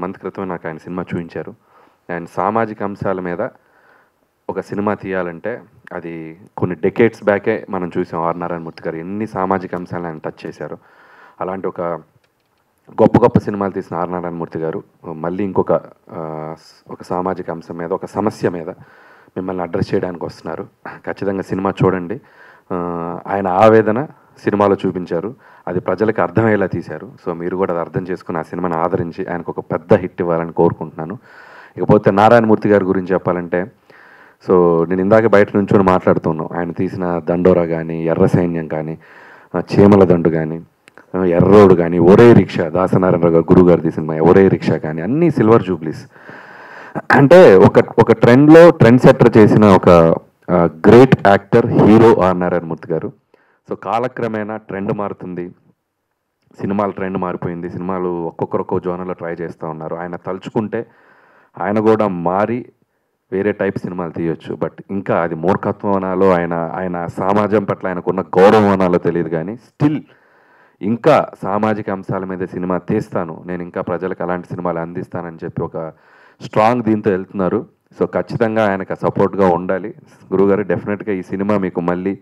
Month క్రితం నాకు ఆయన సినిమా చూపించారు. అండ్ సామాజిక అంశాల మీద ఒక సినిమా తీయాలంటే అది కొన్ని డెకేడ్స్ బ్యాకే మనం చూసాం. ఆర్ నారాయణమూర్తి గారు ఎన్ని సామాజిక అంశాలను ఆయన టచ్ చేశారు. అలాంటి ఒక గొప్ప గొప్ప సినిమాలు తీసిన ఆర్ నారాయణమూర్తి గారు మళ్ళీ ఇంకొక ఒక సామాజిక అంశం మీద, ఒక సమస్య మీద మిమ్మల్ని అడ్రస్ చేయడానికి వస్తున్నారు. ఖచ్చితంగా సినిమా చూడండి. ఆయన ఆవేదన సినిమాలో చూపించారు, అది ప్రజలకు అర్థమయ్యేలా తీశారు. సో మీరు కూడా అది అర్థం చేసుకుని ఆ సినిమాని ఆదరించి ఆయనకు ఒక పెద్ద హిట్ ఇవ్వాలని కోరుకుంటున్నాను. ఇకపోతే నారాయణమూర్తి గారి గురించి చెప్పాలంటే, సో నేను ఇందాక బయట నుంచొని మాట్లాడుతున్నాను. ఆయన తీసిన దండోరా కానీ, ఎర్ర సైన్యం కానీ, చీమల దండు కానీ, ఎర్రోడు కానీ, ఒరే రిక్షా, దాసనారాయణరావు గారు గురువు గారు తీసిన ఒరే రిక్షా కానీ, అన్నీ సిల్వర్ జూబ్లీస్. అంటే ఒక ట్రెండ్లో ట్రెండ్ సెట్టర్ చేసిన ఒక great actor, hero R Narayanamurthy garu. So కాలక్రమేణా ట్రెండ్ మారుతుంది, సినిమాల ట్రెండ్ మారిపోయింది. సినిమాలు ఒక్కొక్కరు ఒక్కో జోనర్లో ట్రై చేస్తూ ఉన్నారు. ఆయన తలుచుకుంటే ఆయన కూడా మారి వేరే టైప్ సినిమాలు తీయొచ్చు. బట్ ఇంకా అది మూర్ఖత్వం అనాలో, ఆయన సమాజం పట్ల ఆయనకున్న గౌరవం అనాలో తెలియదు. కానీ స్టిల్ ఇంకా సామాజిక అంశాల మీద సినిమా తీస్తాను, నేను ఇంకా ప్రజలకు అలాంటి సినిమాలు అందిస్తానని చెప్పి ఒక స్ట్రాంగ్ దీంతో వెళ్తున్నారు. సో ఖచ్చితంగా ఆయనకు సపోర్ట్గా ఉండాలి. గురువుగారు డెఫినెట్గా ఈ సినిమా మీకు మళ్ళీ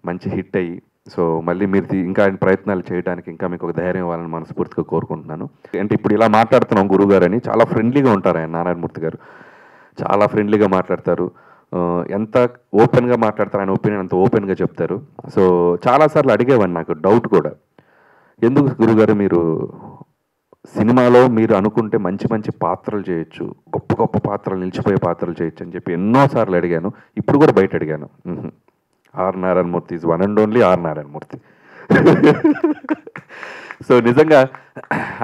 మంచి హిట్ అయ్యి, సో మళ్ళీ మీరు ఇంకా ఆయన ప్రయత్నాలు చేయడానికి ఇంకా మీకు ఒక ధైర్యం ఇవ్వాలని మనస్ఫూర్తిగా కోరుకుంటున్నాను. అంటే ఇప్పుడు ఇలా మాట్లాడుతున్నాం గురువుగారు అని, చాలా ఫ్రెండ్లీగా ఉంటారు ఆయన. నారాయణమూర్తి గారు చాలా ఫ్రెండ్లీగా మాట్లాడతారు, ఎంత ఓపెన్గా మాట్లాడతారు, ఆయన ఒపీనియన్ అంత ఓపెన్గా చెప్తారు. సో చాలాసార్లు అడిగేవాడిని నాకు డౌట్ కూడా, ఎందుకు గురుగారు మీరు సినిమాలో మీరు అనుకుంటే మంచి మంచి పాత్రలు చేయొచ్చు, గొప్ప గొప్ప పాత్రలు, నిలిచిపోయే పాత్రలు చేయొచ్చు అని చెప్పి ఎన్నోసార్లు అడిగాను. ఇప్పుడు కూడా బయట అడిగాను. R Narayanamurthy is one and only R Narayanamurthy. So నిజంగా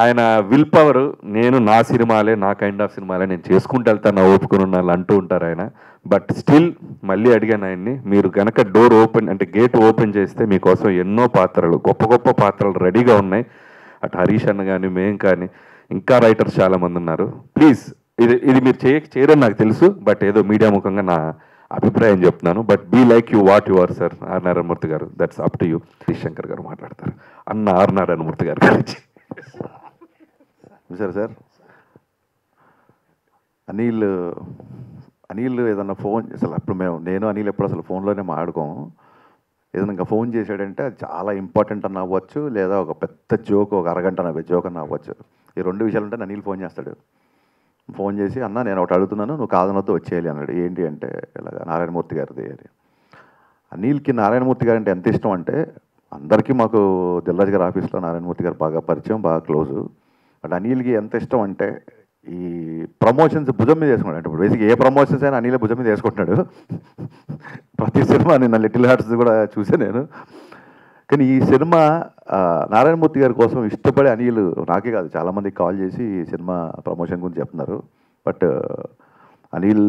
ఆయన విల్ పవర్, నేను నా సినిమాలే, నా కైండ్ ఆఫ్ సినిమాలే నేను చేసుకుంటూ వెళ్తాను, నా ఓపుకుని ఉన్నాను అంటూ ఉంటారు ఆయన. బట్ స్టిల్ మళ్ళీ అడిగాను ఆయన్ని, మీరు కనుక డోర్ ఓపెన్ అంటే గేట్ ఓపెన్ చేస్తే మీకోసం ఎన్నో పాత్రలు, గొప్ప గొప్ప పాత్రలు రెడీగా ఉన్నాయి. అటు హరీష్ అన్న కానీ, మేము కానీ, ఇంకా రైటర్స్ చాలామంది ఉన్నారు. ప్లీజ్ ఇది మీరు చేయరని నాకు తెలుసు, బట్ ఏదో మీడియా ముఖంగా నా అభిప్రాయం చెప్తున్నాను. But be like you what you are sir R Narayanamurthy garu, that's up to you. Harish Shankar garu మాట్లాడతారు అన్న ఆర్ నారాయణమూర్తి గారి గురించి. చూసారు సార్, అనిల్ ఏదన్నా ఫోన్ అసలు అప్పుడు నేను అనిల్ ఎప్పుడు అసలు ఫోన్లోనే మాట్లాడుకోము. ఏదైనా ఇంకా ఫోన్ చేశాడంటే అది చాలా ఇంపార్టెంట్ అన్న అవ్వచ్చు, లేదా ఒక పెద్ద జోక్, ఒక అరగంట నవ్వే జోక్ అన్న అవ్వచ్చు. ఈ రెండు విషయాలు ఉంటే అనిల్ ఫోన్ చేస్తాడు. ఫోన్ చేసి, అన్న నేను ఒకటి అడుగుతున్నాను, నువ్వు కాదనొద్దు వచ్చేయాలి అన్నాడు. ఏంటి అంటే, ఇలాగ నారాయణమూర్తి గారిది అని. అనిల్కి నారాయణమూర్తి గారు అంటే ఎంత ఇష్టం అంటే, అందరికీ మాకు దిల్రాజు గారి ఆఫీస్లో నారాయణమూర్తి గారు బాగా పరిచయం, బాగా క్లోజు. బట్ అనిల్కి ఎంత ఇష్టం అంటే, ఈ ప్రమోషన్స్ భుజం మీద వేసుకున్నాడు. అంటే ఇప్పుడు బేసిక్ ఏ ప్రమోషన్స్ అయినా అనిల్ భుజం మీద వేసుకుంటున్నాడు. ప్రతి సినిమా నిన్న లిటిల్ హార్ట్స్ కూడా చూసాను నేను. కానీ ఈ సినిమా నారాయణమూర్తి గారి కోసం ఇష్టపడే అనిల్, నాకే కాదు చాలామందికి కాల్ చేసి ఈ సినిమా ప్రమోషన్ గురించి చెప్తున్నారు. బట్ అనిల్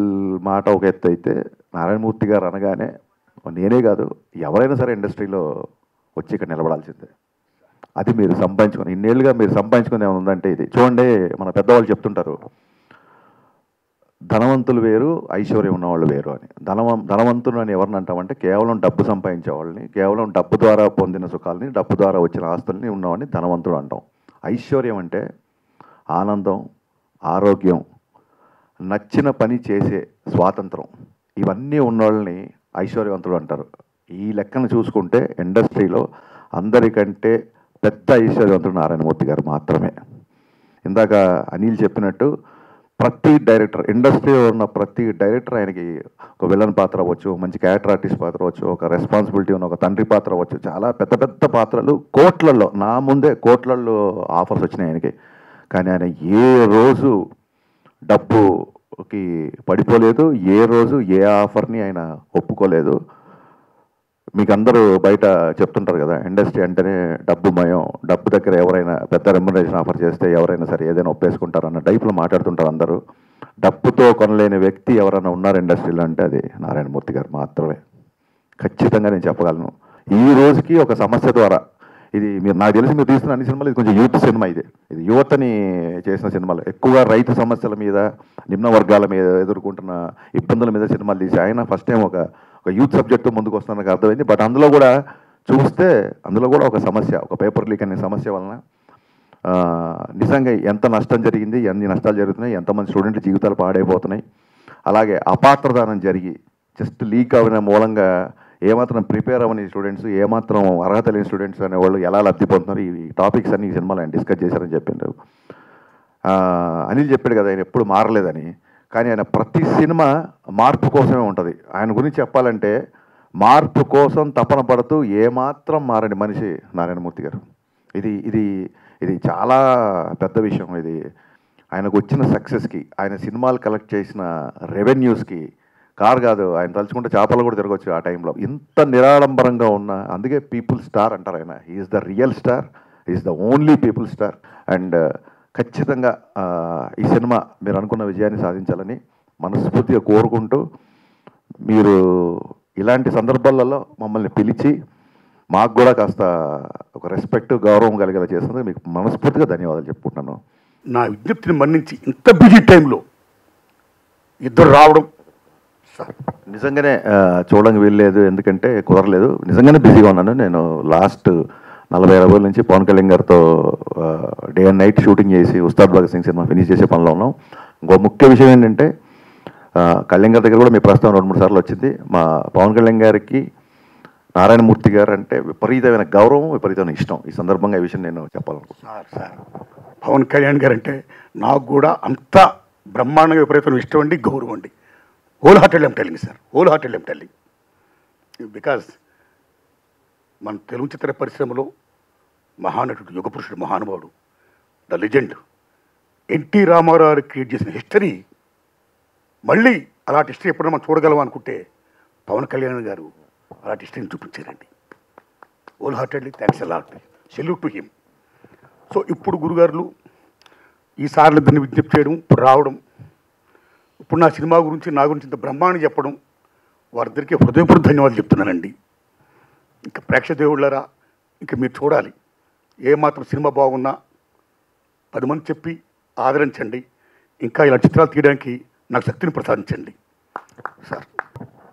మాట ఒక ఎత్తు అయితే, నారాయణమూర్తి గారు అనగానే నేనే కాదు ఎవరైనా సరే ఇండస్ట్రీలో వచ్చి ఇక్కడ నిలబడాల్సిందే. అది మీరు సంపాదించుకొని, ఇన్నేళ్ళుగా మీరు సంపాదించుకుని ఏమైనా ఉందంటే ఇది చూడండి. మన పెద్దవాళ్ళు చెప్తుంటారు, ధనవంతులు వేరు, ఐశ్వర్యం ఉన్నవాళ్ళు వేరు అని. ధనవంతులు అని ఎవరిని అంటామంటే, కేవలం డబ్బు సంపాదించే వాళ్ళని, కేవలం డబ్బు ద్వారా పొందిన సుఖాలని, డబ్బు ద్వారా వచ్చిన ఆస్తుల్ని ఉన్నవాడిని ధనవంతుడు అంటాం. ఐశ్వర్యం అంటే ఆనందం, ఆరోగ్యం, నచ్చిన పని చేసే స్వాతంత్రం, ఇవన్నీ ఉన్నవాళ్ళని ఐశ్వర్యవంతులు అంటారు. ఈ లెక్కను చూసుకుంటే ఇండస్ట్రీలో అందరికంటే పెద్ద ఐశ్వర్యవంతుడు నారాయణమూర్తి గారు మాత్రమే. ఇందాక అనిల్ చెప్పినట్టు ప్రతి డైరెక్టర్, ఇండస్ట్రీలో ఉన్న ప్రతి డైరెక్టర్ ఆయనకి ఒక విలన్ పాత్ర అవ్వచ్చు, మంచి క్యారెక్టర్ ఆర్టిస్ట్ పాత్ర అవ్వచ్చు, ఒక రెస్పాన్సిబిలిటీ ఉన్న ఒక తండ్రి పాత్ర అవ్వచ్చు, చాలా పెద్ద పెద్ద పాత్రలు కోట్లల్లో, నా ముందే కోట్లల్లో ఆఫర్స్ వచ్చినాయి ఆయనకి. కానీ ఆయన ఏ రోజు డబ్బుకి పడిపోలేదు, ఏ రోజు ఏ ఆఫర్ని ఆయన ఒప్పుకోలేదు. మీకు అందరూ బయట చెప్తుంటారు కదా, ఇండస్ట్రీ అంటేనే డబ్బుమయం, డబ్బు దగ్గర ఎవరైనా పెద్ద రెమ్యునరేషన్ ఆఫర్ చేస్తే ఎవరైనా సరే ఏదైనా ఒప్పేసుకుంటారు అన్న టైప్లో మాట్లాడుతుంటారు అందరూ. డబ్బుతో కొనలేని వ్యక్తి ఎవరైనా ఉన్నారు ఇండస్ట్రీలో అంటే అది నారాయణమూర్తి గారు మాత్రమే. ఖచ్చితంగా నేను చెప్పగలను. ఈ రోజుకి ఒక సమస్య ద్వారా, ఇది మీరు నాకు తెలిసి మీరు తీస్తున్న అన్ని సినిమాలు ఇది కొంచెం యూత్ సినిమా. ఇది యువతని చేసిన సినిమాలు, ఎక్కువగా రైతు సమస్యల మీద, నిమ్న వర్గాల మీద ఎదుర్కొంటున్న ఇబ్బందుల మీద సినిమాలు తీసి ఆయన ఫస్ట్ టైం ఒక యూత్ సబ్జెక్టు ముందుకు వస్తున్న నాకు అర్థమైంది. బట్ అందులో కూడా చూస్తే, అందులో కూడా ఒక సమస్య, ఒక పేపర్ లీక్ అనే సమస్య వలన నిజంగా ఎంత నష్టం జరిగింది, ఎన్ని నష్టాలు జరుగుతున్నాయి, ఎంతమంది స్టూడెంట్ల జీవితాలు పాడైపోతున్నాయి. అలాగే అపాత్రదానం జరిగి జస్ట్ లీక్ అయిన మూలంగా ఏమాత్రం ప్రిపేర్ అవ్వని స్టూడెంట్స్, ఏమాత్రం అర్హత లేని స్టూడెంట్స్ అనేవాళ్ళు ఎలా లబ్ధి పొందుతున్నారు, ఈ టాపిక్స్ అన్ని ఈ సినిమాలో ఆయన డిస్కస్ చేశారని చెప్పిండ్రు. అనిల్ చెప్పాడు కదా ఆయన ఎప్పుడు మారలేదని, కానీ ఆయన ప్రతి సినిమా మార్పు కోసమే ఉంటుంది. ఆయన గురించి చెప్పాలంటే మార్పు కోసం తపన పడుతూ ఏమాత్రం మారని మనిషి నారాయణమూర్తి గారు. ఇది ఇది ఇది చాలా పెద్ద విషయం. ఇది ఆయనకు వచ్చిన సక్సెస్కి, ఆయన సినిమాలు కలెక్ట్ చేసిన రెవెన్యూస్కి కారు కాదు, ఆయన తలుచుకుంటే చేపలు కూడా తిరగవచ్చు ఆ టైంలో. ఇంత నిరాడంబరంగా ఉన్న, అందుకే పీపుల్ స్టార్ అంటారు ఆయన. Is the real star, is the only people star. And ఖచ్చితంగా ఈ సినిమా మీరు అనుకున్న విజయాన్ని సాధించాలని మనస్ఫూర్తిగా కోరుకుంటూ, మీరు ఇలాంటి సందర్భాలలో మమ్మల్ని పిలిచి మాకు కూడా కాస్త ఒక రెస్పెక్ట్, గౌరవం కలిగేలా చేసినందుకు మీకు మనస్ఫూర్తిగా ధన్యవాదాలు చెప్పుకుంటున్నాను. నా విజ్ఞప్తిని మన్నించి ఇంత బిజీ టైంలో ఇద్దరు రావడం నిజంగానే చూడడానికి వీల్లేదు, ఎందుకంటే కుదరలేదు. నిజంగానే బిజీగా ఉన్నాను. నేను లాస్ట్ 40 రోజుల నుంచి పవన్ కళ్యాణ్ గారితో డే అండ్ నైట్ షూటింగ్ చేసి ఉస్తాద్ భగత్ సింగ్ సినిమా ఫినిష్ చేసే పనిలో ఉన్నాం. ఇంకో ముఖ్య విషయం ఏంటంటే కళ్యాణ్ గారి దగ్గర కూడా మీ ప్రస్తావన 2-3 సార్లు వచ్చింది. మా పవన్ కళ్యాణ్ గారికి నారాయణమూర్తి గారు అంటే విపరీతమైన గౌరవం, విపరీతమైన ఇష్టం. ఈ సందర్భంగా ఈ విషయం నేను చెప్పాలనుకుంటున్నాను. సార్ పవన్ కళ్యాణ్ గారు అంటే నాకు కూడా అంత బ్రహ్మాండంగా విపరీతమైన ఇష్టం అండి, గౌరవం అండి. Whole hearted I'm telling sir, whole hearted I'm telling. Because మన తెలుగు చిత్ర పరిశ్రమలో మహానటుడు, యుగపురుషుడు, మహానుభావుడు, the legend NT Ramarao create చేసిన హిస్టరీ, మళ్ళీ అలాంటి హిస్టరీ ఎప్పుడైనా మనం చూడగలం అనుకుంటే పవన్ కళ్యాణ్ గారు అలాంటి హిస్టరీని చూపించారండి. Wholeheartedly thanks a lot, salute to him. So ఇప్పుడు గురుగారులు ఈసారి ఇద్దరిని విజ్ఞప్తి చేయడం, ఇప్పుడు రావడం, ఇప్పుడు నా సినిమా గురించి, నా గురించి ఇంత బ్రహ్మాండం చెప్పడం, వారిద్దరికీ హృదయపూర్వక ధన్యవాదాలు చెప్తున్నానండి. ఇంకా ప్రేక్షక దేవుళ్ళారా, ఇంకా మీరు చూడాలి. ఏమాత్రం సినిమా బాగున్నా 10 మంది చెప్పి ఆదరించండి. ఇంకా ఇలా చిత్రాలు తీయడానికి నాకు శక్తిని ప్రసాదించండి సార్.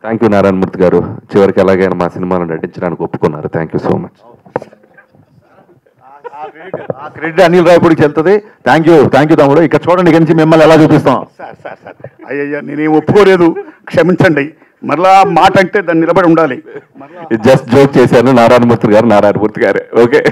థ్యాంక్ యూ నారాయణమూర్తి గారు. చివరికి ఎలాగైనా మా సినిమాలో నటించడానికి ఒప్పుకున్నారు. Thank you so much. ఆ క్రెడిట్ అనిల్ రాయపూడికి చెల్తుంది. థ్యాంక్ యూ తమ్ముడు. ఇక్కడ చూడండి, ఇక్కడి నుంచి మిమ్మల్ని ఎలా చూపిస్తాం. సార్ అయ్యయ్యా, నేనేం ఒప్పుకోలేదు, క్షమించండి. మరలా మాట అంటే దాన్ని నిలబడి ఉండాలి. జస్ట్ జోక్ చేశాను. నారాయణమూర్తి గారు ఓకే.